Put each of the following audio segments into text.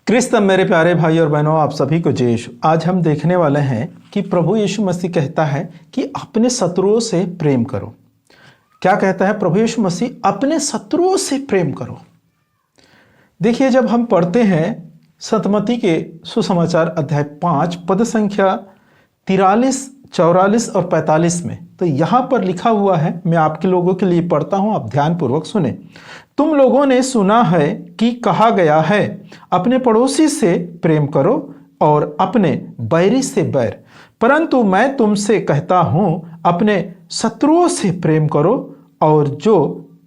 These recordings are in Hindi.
क्रिस्तम मेरे प्यारे भाई और बहनों, आप सभी को जय यीशु। आज हम देखने वाले हैं कि प्रभु यीशु मसीह कहता है कि अपने शत्रुओं से प्रेम करो। क्या कहता है प्रभु यीशु मसीह? अपने शत्रुओं से प्रेम करो। देखिए, जब हम पढ़ते हैं सतमती के सुसमाचार अध्याय 5 पद संख्या 43, 44 और 45 में, तो यहाँ पर लिखा हुआ है, मैं आपके लोगों के लिए पढ़ता हूँ, आप ध्यानपूर्वक सुने। तुम लोगों ने सुना है कि कहा गया है, अपने पड़ोसी से प्रेम करो और अपने बैरी से बैर। परंतु मैं तुमसे कहता हूँ, अपने शत्रुओं से प्रेम करो और जो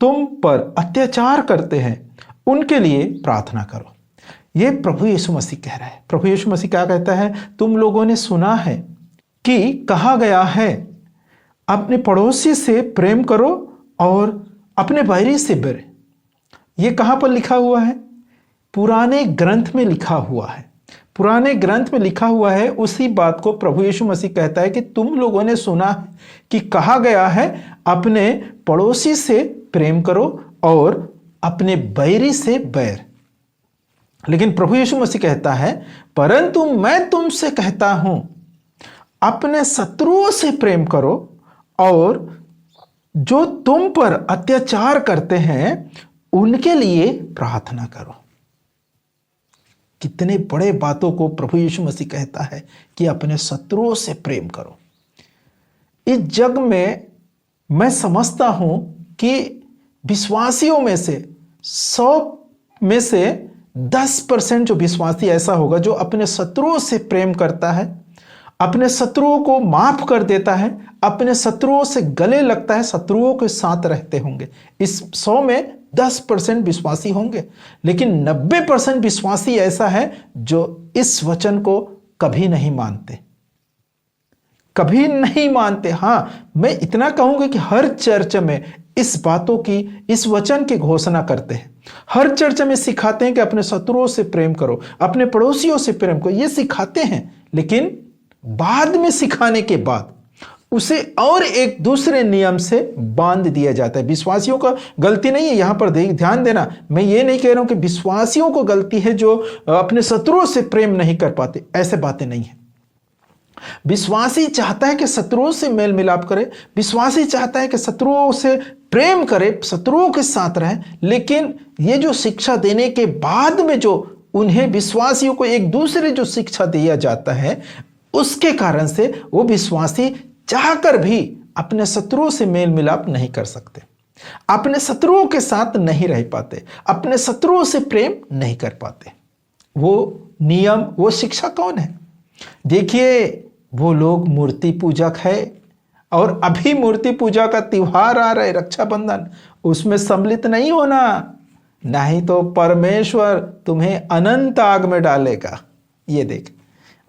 तुम पर अत्याचार करते हैं उनके लिए प्रार्थना करो। ये प्रभु यीशु मसीह कह रहा है। प्रभु यीशु मसीह क्या कहता है? तुम लोगों ने सुना है कि कहा गया है, अपने पड़ोसी से प्रेम करो और अपने बैरी से बैर। ये कहाँ पर लिखा हुआ है? पुराने ग्रंथ में लिखा हुआ है। पुराने ग्रंथ में लिखा हुआ है। उसी बात को प्रभु यीशु मसीह कहता है कि तुम लोगों ने सुना है कि कहा गया है, अपने पड़ोसी से प्रेम करो और अपने बैरी से बैर। लेकिन प्रभु यीशु मसीह कहता है, परंतु मैं तुमसे कहता हूं, अपने शत्रुओं से प्रेम करो और जो तुम पर अत्याचार करते हैं उनके लिए प्रार्थना करो। कितने बड़े बातों को प्रभु यीशु मसीह कहता है कि अपने शत्रुओं से प्रेम करो। इस जग में मैं समझता हूं कि विश्वासियों में से 100 में से 10% जो विश्वासी ऐसा होगा जो अपने शत्रुओं से प्रेम करता है, अपने शत्रुओं को माफ कर देता है, अपने शत्रुओं से गले लगता है, शत्रुओं के साथ रहते होंगे। इस 100 में 10% विश्वासी होंगे। लेकिन 90% विश्वासी ऐसा है जो इस वचन को कभी नहीं मानते, कभी नहीं मानते। हाँ, मैं इतना कहूंगा कि हर चर्च में इस बातों की, इस वचन की घोषणा करते हैं। हर चर्च में सिखाते हैं कि अपने शत्रुओं से प्रेम करो, अपने पड़ोसियों से प्रेम करो, ये सिखाते हैं। लेकिन बाद में सिखाने के बाद उसे और एक दूसरे नियम से बांध दिया जाता है। विश्वासियों का गलती नहीं है, यहां पर ध्यान देना। मैं ये नहीं कह रहा हूं कि विश्वासियों को गलती है जो अपने शत्रुओं से प्रेम नहीं कर पाते, ऐसे बातें नहीं है। विश्वासी चाहता है कि शत्रुओं से मेल मिलाप करे, विश्वासी चाहता है कि शत्रुओं से प्रेम करे, शत्रुओं के साथ रहे। लेकिन ये जो शिक्षा देने के बाद में जो उन्हें विश्वासियों को एक दूसरे जो शिक्षा दिया जाता है, उसके कारण से वो विश्वासी चाहकर भी अपने शत्रुओं से मेल मिलाप नहीं कर सकते, अपने शत्रुओं के साथ नहीं रह पाते, अपने शत्रुओं से प्रेम नहीं कर पाते। वो नियम, वो शिक्षा कौन है? देखिए, वो लोग मूर्ति पूजक है और अभी मूर्ति पूजा का त्योहार आ रहा है, रक्षाबंधन, उसमें सम्मिलित नहीं होना, नहीं तो परमेश्वर तुम्हें अनंत आग में डालेगा। ये देख,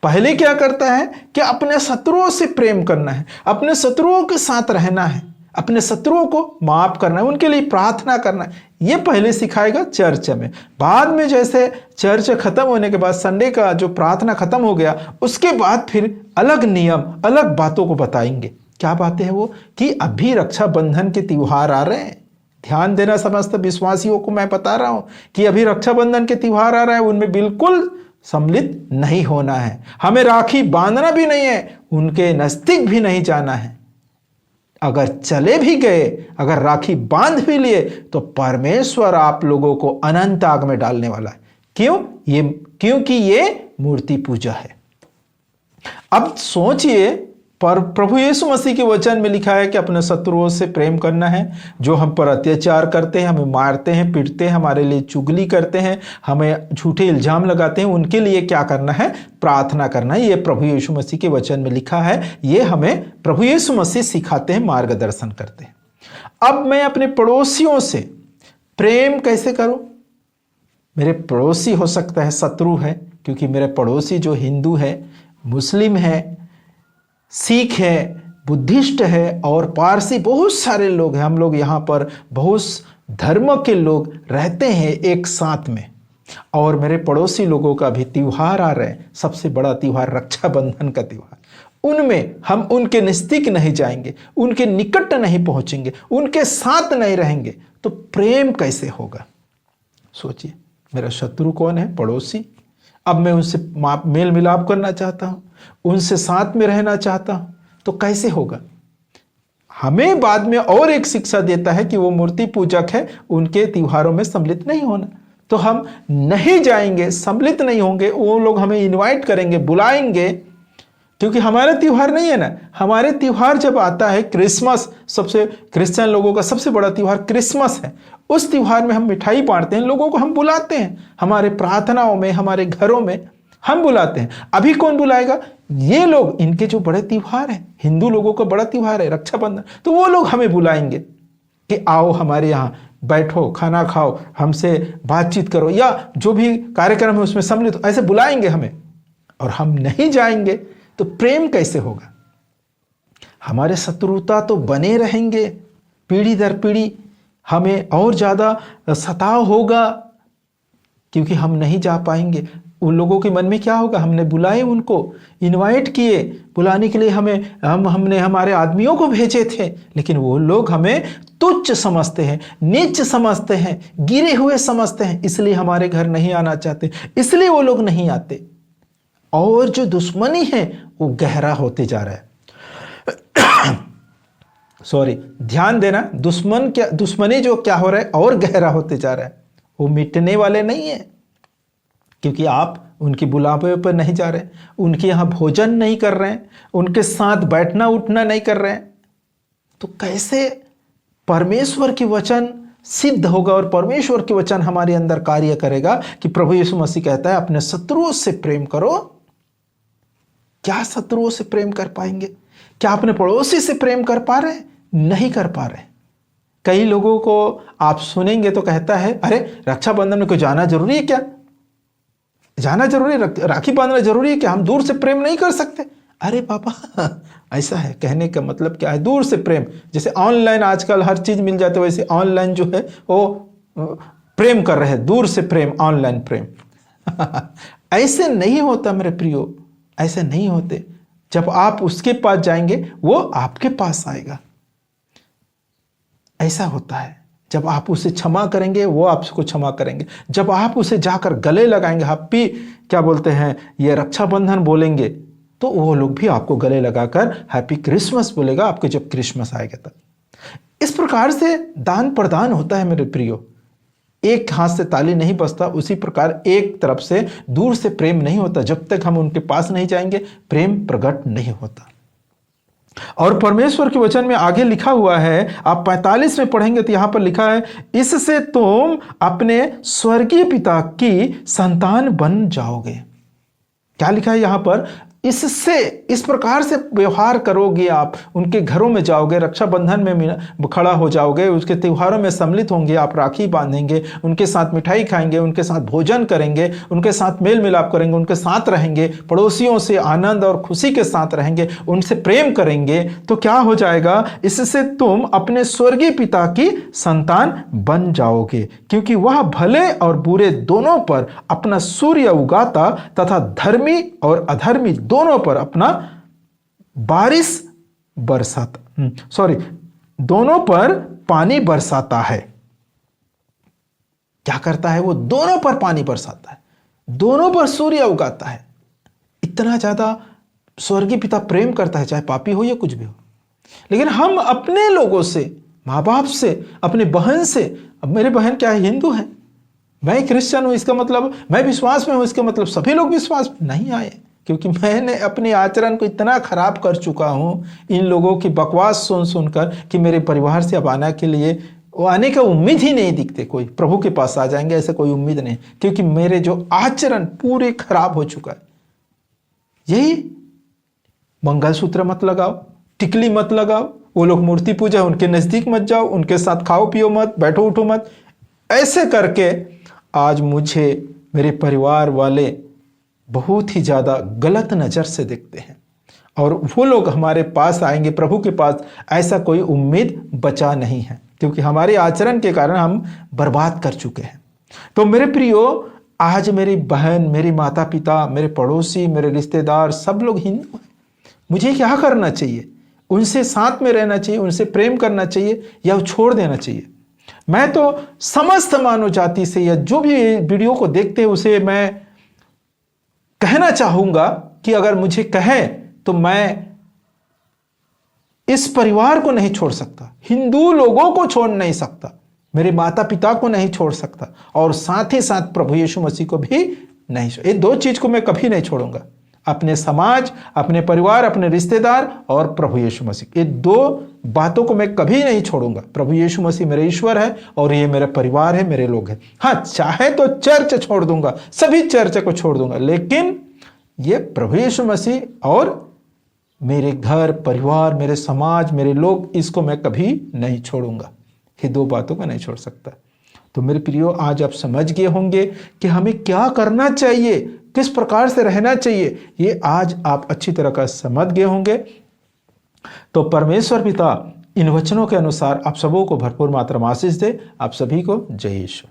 पहले क्या करता है कि अपने शत्रुओं से प्रेम करना है, अपने शत्रुओं के साथ रहना है, अपने शत्रुओं को माफ करना है, उनके लिए प्रार्थना करना है। ये पहले सिखाएगा चर्च में। बाद में जैसे चर्च खत्म होने के बाद, संडे का जो प्रार्थना खत्म हो गया, उसके बाद फिर अलग नियम, अलग बातों को बताएंगे। क्या बातें हैं वो? कि अभी रक्षाबंधन के त्योहार आ रहे हैं। ध्यान देना समस्त विश्वासियों को मैं बता रहा हूं कि अभी रक्षाबंधन के त्योहार आ रहा है, उनमें बिल्कुल सम्मिलित नहीं होना है। हमें राखी बांधना भी नहीं है, उनके नजदीक भी नहीं जाना है। अगर चले भी गए, अगर राखी बांध भी लिए, तो परमेश्वर आप लोगों को अनंत आग में डालने वाला है। क्यों? क्योंकि ये मूर्ति पूजा है। अब सोचिए, पर प्रभु यीशु मसीह के वचन में लिखा है कि अपने शत्रुओं से प्रेम करना है। जो हम पर अत्याचार करते हैं, हमें मारते हैं, पीटते हैं, हमारे लिए चुगली करते हैं, हमें झूठे इल्जाम लगाते हैं, उनके लिए क्या करना है? प्रार्थना करना है। ये प्रभु यीशु मसीह के वचन में लिखा है। ये हमें प्रभु यीशु मसीह सिखाते हैं, मार्गदर्शन करते हैं। अब मैं अपने पड़ोसियों से प्रेम कैसे करूं? मेरे पड़ोसी हो सकता है शत्रु है, क्योंकि मेरे पड़ोसी जो हिंदू है, मुस्लिम है, सिख है, बुद्धिस्ट है और पारसी, बहुत सारे लोग हैं। हम लोग यहाँ पर बहुत धर्म के लोग रहते हैं एक साथ में। और मेरे पड़ोसी लोगों का भी त्योहार आ रहे हैं, सबसे बड़ा त्योहार रक्षाबंधन का त्योहार। उनमें हम उनके नजदीक नहीं जाएंगे, उनके निकट नहीं पहुंचेंगे, उनके साथ नहीं रहेंगे, तो प्रेम कैसे होगा? सोचिए, मेरा शत्रु कौन है? पड़ोसी। अब मैं उनसे मेल मिलाप करना चाहता हूँ, उनसे साथ में रहना चाहता हूँ, तो कैसे होगा? हमें बाद में और एक शिक्षा देता है कि वो मूर्ति पूजक है, उनके त्योहारों में सम्मिलित नहीं होना। तो हम नहीं जाएंगे, सम्मिलित नहीं होंगे, वो लोग हमें इनवाइट करेंगे, बुलाएंगे, क्योंकि हमारा त्योहार नहीं है ना। हमारे त्योहार जब आता है क्रिसमस, सबसे क्रिश्चियन लोगों का सबसे बड़ा त्योहार क्रिसमस है, उस त्योहार में हम मिठाई बांटते हैं, लोगों को हम बुलाते हैं, हमारे प्रार्थनाओं में, हमारे घरों में हम बुलाते हैं। अभी कौन बुलाएगा? ये लोग, इनके जो बड़े त्योहार है, हिंदू लोगों का बड़ा त्योहार है रक्षाबंधन, तो वो लोग हमें बुलाएंगे कि आओ हमारे यहाँ बैठो, खाना खाओ, हमसे बातचीत करो, या जो भी कार्यक्रम है उसमें सम्मिलित हो, ऐसे बुलाएंगे हमें, और हम नहीं जाएंगे तो प्रेम कैसे होगा? हमारे शत्रुता तो बने रहेंगे, पीढ़ी दर पीढ़ी हमें और ज्यादा सताव होगा, क्योंकि हम नहीं जा पाएंगे। उन लोगों के मन में क्या होगा? हमने बुलाए, उनको इनवाइट किए, बुलाने के लिए हमने हमारे आदमियों को भेजे थे, लेकिन वो लोग हमें तुच्छ समझते हैं, नीच समझते हैं, गिरे हुए समझते हैं, इसलिए हमारे घर नहीं आना चाहते, इसलिए वो लोग नहीं आते। और जो दुश्मनी है वो गहरा होते जा रहा है। सॉरी, ध्यान देना, दुश्मनी जो क्या हो रहा है और गहरा होते जा रहा है, वो मिटने वाले नहीं है, क्योंकि आप उनकी बुलावे पर नहीं जा रहे, उनके यहाँ भोजन नहीं कर रहे हैं, उनके साथ बैठना उठना नहीं कर रहे हैं, तो कैसे परमेश्वर की वचन सिद्ध होगा और परमेश्वर के वचन हमारे अंदर कार्य करेगा कि प्रभु यीशु मसीह कहता है अपने शत्रुओं से प्रेम करो। क्या शत्रुओं से प्रेम कर पाएंगे? क्या अपने पड़ोसी से प्रेम कर पा रहे हैं? नहीं कर पा रहे। कई लोगों को आप सुनेंगे तो कहता है, अरे रक्षाबंधन में कोई जाना जरूरी है क्या? जाना जरूरी है, राखी बांधना जरूरी है क्या? हम दूर से प्रेम नहीं कर सकते? अरे पापा, ऐसा है, कहने का मतलब क्या है? दूर से प्रेम, जैसे ऑनलाइन आजकल हर चीज मिल जाती है, वैसे ऑनलाइन जो है वो प्रेम कर रहे हैं, दूर से प्रेम, ऑनलाइन प्रेम। ऐसे नहीं होता मेरे प्रियो, ऐसे नहीं होते। जब आप उसके पास जाएंगे वो आपके पास आएगा। ऐसा होता है, जब आप उसे क्षमा करेंगे वो आपको क्षमा करेंगे। जब आप उसे जाकर गले लगाएंगे, हैप्पी क्या बोलते हैं, ये रक्षाबंधन बोलेंगे, तो वो लोग भी आपको गले लगाकर हैप्पी क्रिसमस बोलेगा, आपके जब क्रिसमस आएगा तब। इस प्रकार से दान प्रदान होता है मेरे प्रियो। एक हाथ से ताली नहीं बजता, उसी प्रकार एक तरफ से दूर से प्रेम नहीं होता। जब तक हम उनके पास नहीं जाएंगे प्रेम प्रकट नहीं होता। और परमेश्वर के वचन में आगे लिखा हुआ है, आप 45 में पढ़ेंगे तो यहां पर लिखा है, इससे तुम अपने स्वर्गीय पिता की संतान बन जाओगे। क्या लिखा है यहां पर? इससे, इस प्रकार से व्यवहार करोगे, आप उनके घरों में जाओगे, रक्षाबंधन में खड़ा हो जाओगे, उसके त्योहारों में सम्मिलित होंगे, आप राखी बांधेंगे, उनके साथ मिठाई खाएंगे, उनके साथ भोजन करेंगे, उनके साथ मेल मिलाप करेंगे, उनके साथ रहेंगे, पड़ोसियों से आनंद और खुशी के साथ रहेंगे, उनसे प्रेम करेंगे, तो क्या हो जाएगा? इससे तुम अपने स्वर्गीय पिता की संतान बन जाओगे, क्योंकि वह भले और बुरे दोनों पर अपना सूर्य उगाता तथा धर्मी और अधर्मी दोनों पर अपना बारिश बरसाता, दोनों पर पानी बरसाता है। क्या करता है वो? दोनों पर पानी बरसाता है, दोनों पर सूर्य उगाता है। इतना ज्यादा स्वर्गीय पिता प्रेम करता है, चाहे पापी हो या कुछ भी हो। लेकिन हम अपने लोगों से, माँ बाप से, अपने बहन से, अब मेरे बहन क्या है, हिंदू है, मैं क्रिश्चियन हूं, इसका मतलब मैं विश्वास में हूं, इसका मतलब सभी लोग विश्वास में नहीं आए, क्योंकि मैंने अपने आचरण को इतना खराब कर चुका हूं इन लोगों की बकवास सुन सुनकर कि मेरे परिवार से अब आने के लिए, वो आने का उम्मीद ही नहीं दिखते। कोई प्रभु के पास आ जाएंगे ऐसे कोई उम्मीद नहीं, क्योंकि मेरे जो आचरण पूरे खराब हो चुका है। यही मंगलसूत्र मत लगाओ, टिकली मत लगाओ, वो लोग मूर्ति पूजा, उनके नजदीक मत जाओ, उनके साथ खाओ पियो मत, बैठो उठो मत। ऐसे करके आज मुझे मेरे परिवार वाले बहुत ही ज्यादा गलत नजर से देखते हैं, और वो लोग हमारे पास आएंगे प्रभु के पास, ऐसा कोई उम्मीद बचा नहीं है, क्योंकि हमारे आचरण के कारण हम बर्बाद कर चुके हैं। तो मेरे प्रियो, आज मेरी बहन, मेरी माता पिता, मेरे पड़ोसी, मेरे रिश्तेदार सब लोग हिंदू हैं। मुझे क्या करना चाहिए? उनसे साथ में रहना चाहिए, उनसे प्रेम करना चाहिए, या छोड़ देना चाहिए? मैं तो समस्त मानव जाति से, या जो भी वीडियो को देखते हैं उसे मैं कहना चाहूंगा कि अगर मुझे कहे तो मैं इस परिवार को नहीं छोड़ सकता, हिंदू लोगों को छोड़ नहीं सकता, मेरे माता पिता को नहीं छोड़ सकता, और साथ ही साथ प्रभु यीशु मसीह को भी नहीं छोड़। ये दो चीज को मैं कभी नहीं छोड़ूंगा, अपने समाज, अपने परिवार, अपने रिश्तेदार और प्रभु यीशु मसीह, ये दो बातों को मैं कभी नहीं छोड़ूंगा। प्रभु यीशु मसीह मेरे ईश्वर है और ये मेरा परिवार है, मेरे लोग हैं। हाँ, चाहे तो चर्च छोड़ दूंगा, सभी चर्च को छोड़ दूंगा, लेकिन ये प्रभु यीशु मसीह और मेरे घर परिवार, मेरे समाज, मेरे लोग, इसको मैं कभी नहीं छोड़ूंगा। ये दो बातों को नहीं छोड़ सकता। तो मेरे प्रियो, आज आप समझ गए होंगे कि हमें क्या करना चाहिए, किस प्रकार से रहना चाहिए, ये आज आप अच्छी तरह का समझ गए होंगे। तो परमेश्वर पिता इन वचनों के अनुसार आप सबों को भरपूर मात्रा में आशीष दे। आप सभी को जय यीशु।